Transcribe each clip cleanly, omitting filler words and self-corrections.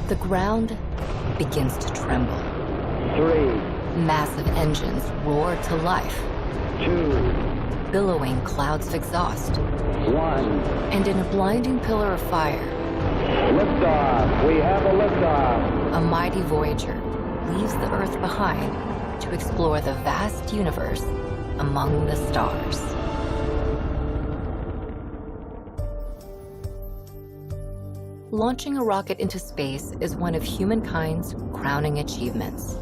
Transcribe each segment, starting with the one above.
The ground begins to tremble. 3, Massive engines roar to life, 2, billowing clouds of exhaust. 1. And in a blinding pillar of fire, Liftoff. We have a liftoff. a mighty Voyager leaves the Earth behind to explore the vast universe among the stars. Launching a rocket into space is one of humankind's crowning achievements.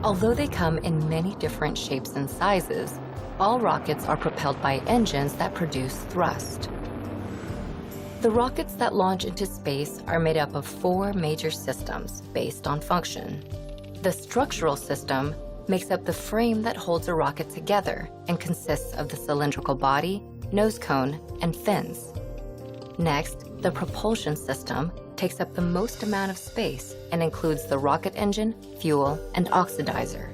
Although they come in many different shapes and sizes, all rockets are propelled by engines that produce thrust. The rockets that launch into space are made up of 4 major systems based on function. The structural system makes up the frame that holds a rocket together and consists of the cylindrical body, nose cone, and fins. Next, the propulsion system takes up the most amount of space and includes the rocket engine, fuel, and oxidizer.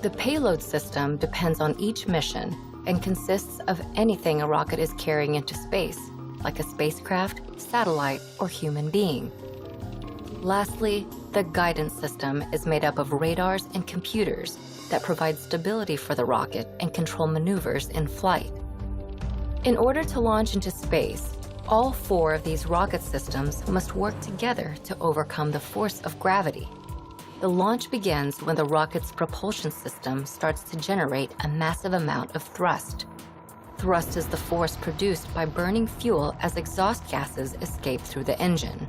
The payload system depends on each mission and consists of anything a rocket is carrying into space, like a spacecraft, satellite, or human being. Lastly, the guidance system is made up of radars and computers that provide stability for the rocket and control maneuvers in flight. In order to launch into space, all 4 of these rocket systems must work together to overcome the force of gravity. The launch begins when the rocket's propulsion system starts to generate a massive amount of thrust. Thrust is the force produced by burning fuel as exhaust gases escape through the engine.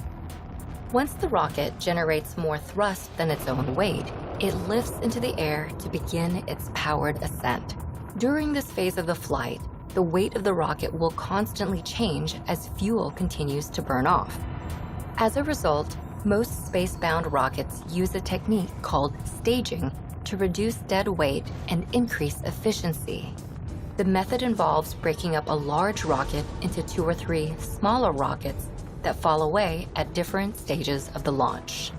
Once the rocket generates more thrust than its own weight, it lifts into the air to begin its powered ascent. During this phase of the flight, the weight of the rocket will constantly change as fuel continues to burn off. As a result, most space-bound rockets use a technique called staging to reduce dead weight and increase efficiency. The method involves breaking up a large rocket into 2 or 3 smaller rockets that fall away at different stages of the launch.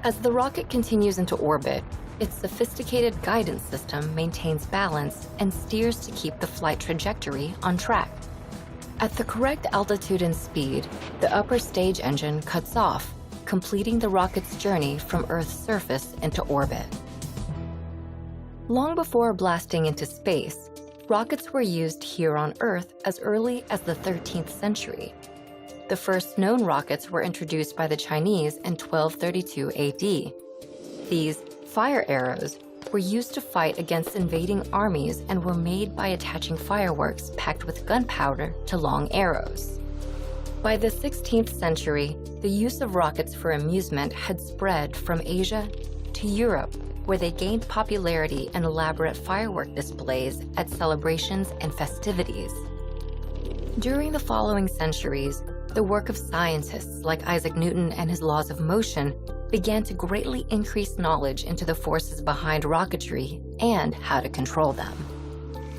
As the rocket continues into orbit, its sophisticated guidance system maintains balance and steers to keep the flight trajectory on track. At the correct altitude and speed, the upper stage engine cuts off, completing the rocket's journey from Earth's surface into orbit. Long before blasting into space, rockets were used here on Earth as early as the 13th century. The first known rockets were introduced by the Chinese in 1232 AD. These fire arrows were used to fight against invading armies and were made by attaching fireworks packed with gunpowder to long arrows. By the 16th century, the use of rockets for amusement had spread from Asia to Europe, where they gained popularity in elaborate firework displays at celebrations and festivities. During the following centuries, the work of scientists like Isaac Newton and his laws of motion began to greatly increase knowledge into the forces behind rocketry and how to control them.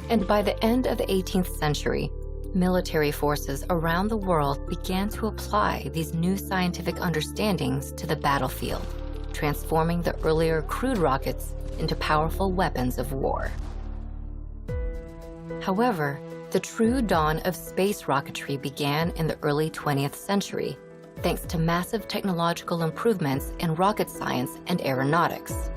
And by the end of the 18th century, military forces around the world began to apply these new scientific understandings to the battlefield, transforming the earlier crude rockets into powerful weapons of war. However, the true dawn of space rocketry began in the early 20th century, thanks to massive technological improvements in rocket science and aeronautics.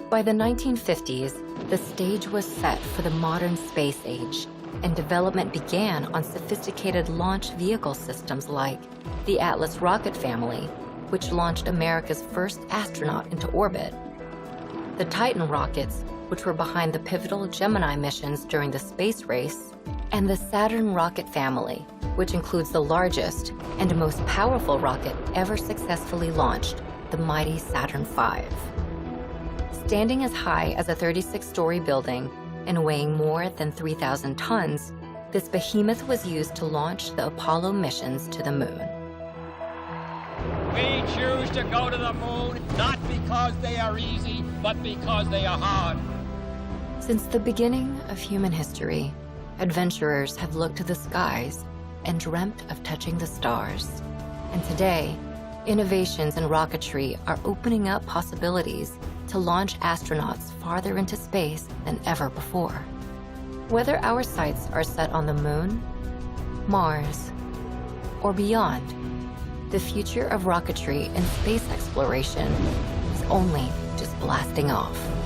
By the 1950s, the stage was set for the modern space age, and development began on sophisticated launch vehicle systems like the Atlas rocket family, which launched America's first astronaut into orbit, the Titan rockets, which were behind the pivotal Gemini missions during the space race, and the Saturn rocket family, which includes the largest and most powerful rocket ever successfully launched, the mighty Saturn V. Standing as high as a 36-story building and weighing more than 3,000 tons, this behemoth was used to launch the Apollo missions to the moon. We choose to go to the moon, not because they are easy, but because they are hard. Since the beginning of human history, adventurers have looked to the skies and dreamt of touching the stars. And today, innovations in rocketry are opening up possibilities to launch astronauts farther into space than ever before. Whether our sights are set on the moon, Mars, or beyond, The future of rocketry and space exploration is only just blasting off.